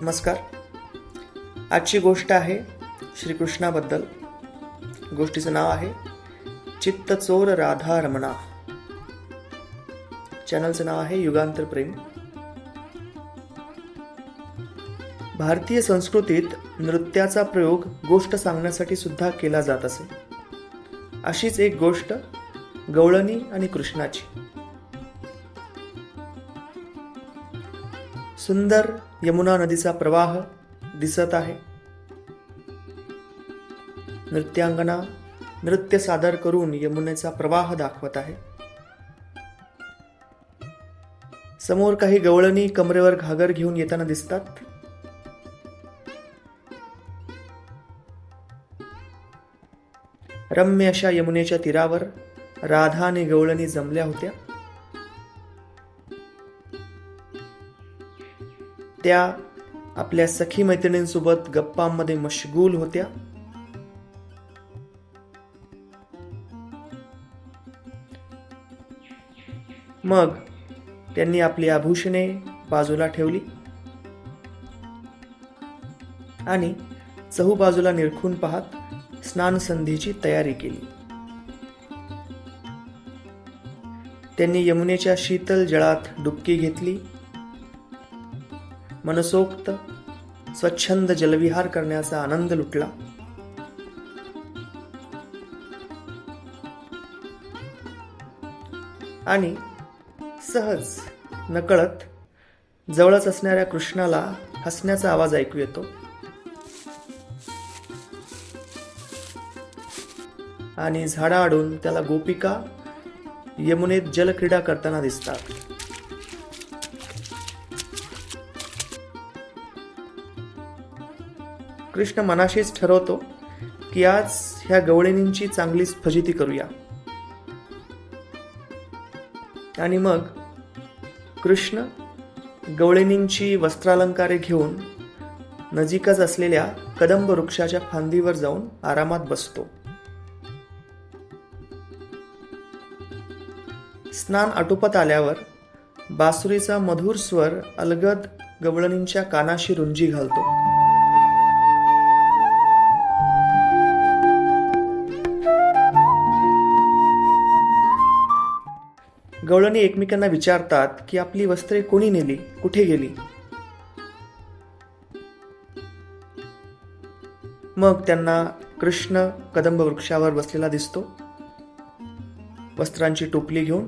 नमस्कार. आजची गोष्ट आहे श्रीकृष्णाबद्दल. गोष्टीचं नाव आहे चित्तचोर राधा रमणा. चॅनलचं नाव आहे युगांतर प्रेम. भारतीय संस्कृतीत नृत्याचा प्रयोग गोष्ट सांगण्यासाठी सुद्धा केला जात असे. अशीच एक गोष्ट गवळणी आणि कृष्णाची. सुंदर यमुना नदीचा प्रवाह दिसत आहे. नृत्यांगना नृत्य सादर करून यमुनेचा प्रवाह दाखवत आहे. समोर काही गवळणी कमरेवर घागर घेऊन येताना दिसतात. रम्य अशा यमुनेच्या तीरावर राधा आणि गवळणी जमल्या होत्या. त्या आपल्या सखी मैत्रिणींसोबत गप्पांमध्ये मशगूल होत्या. मग त्यांनी आपली आभूषणे बाजूला ठेवली आणि चहूबाजूला निरखून पाहत स्नान संध्येची तयारी केली. त्यांनी यमुनेच्या शीतल जळात डुबकी घेतली. मनसोक्त स्वच्छंद जलविहार करण्याचा आनंद लुटला. आणि सहज नकळत जवळच असणाऱ्या कृष्णाला हसण्याचा आवाज ऐकू येतो. आणि झाडाआडून त्याला गोपिका यमुनेत जलक्रीडा करताना दिसतात. कृष्ण मनाशीच ठरवतो की आज ह्या गवळणींची चांगलीच फजिती करूया. आणि मग कृष्ण गवळणींची वस्त्रालंकारे घेऊन नजीकच असलेल्या कदंब वृक्षाच्या फांदीवर जाऊन आरामात बसतो. स्नान आटोपत आल्यावर बासुरीचा मधुर स्वर अलगद गवळणींच्या कानाशी रुंजी घालतो. गवळणी एकमेकांना विचारतात की आपली वस्त्रे कोणी नेली, कुठे गेली. मग त्यांना कृष्ण कदंब वृक्षावर बसलेला दिसतो, वस्त्रांची टोपली घेऊन.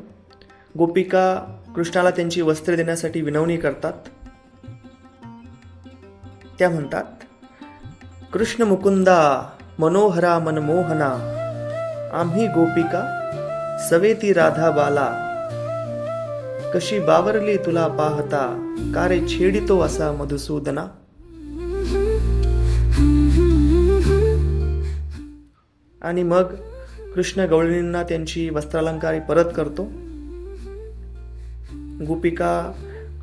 गोपिका कृष्णाला त्यांची वस्त्रे देण्यासाठी विनवणी करतात. त्या म्हणतात, कृष्ण मुकुंदा मनोहरा मनमोहना, आम्ही गोपिका सवेती राधा बाला, कशी बावरली तुला पाहता, कारे छेडितो असा मधुसूदना. आणि मग कृष्ण गवळणींना त्यांची वस्त्रालंकारी परत करतो. गोपिका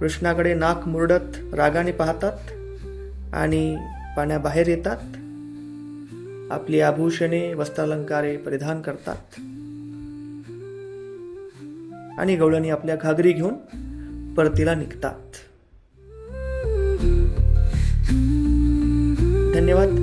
कृष्णाकडे नाक मुरडत रागाने पाहतात आणि पाण्याबाहेर येतात. आपली आभूषणे वस्त्रालंकारे परिधान करतात आणि गवळणी आपल्या घागरी घेऊन परतीला निघतात. धन्यवाद.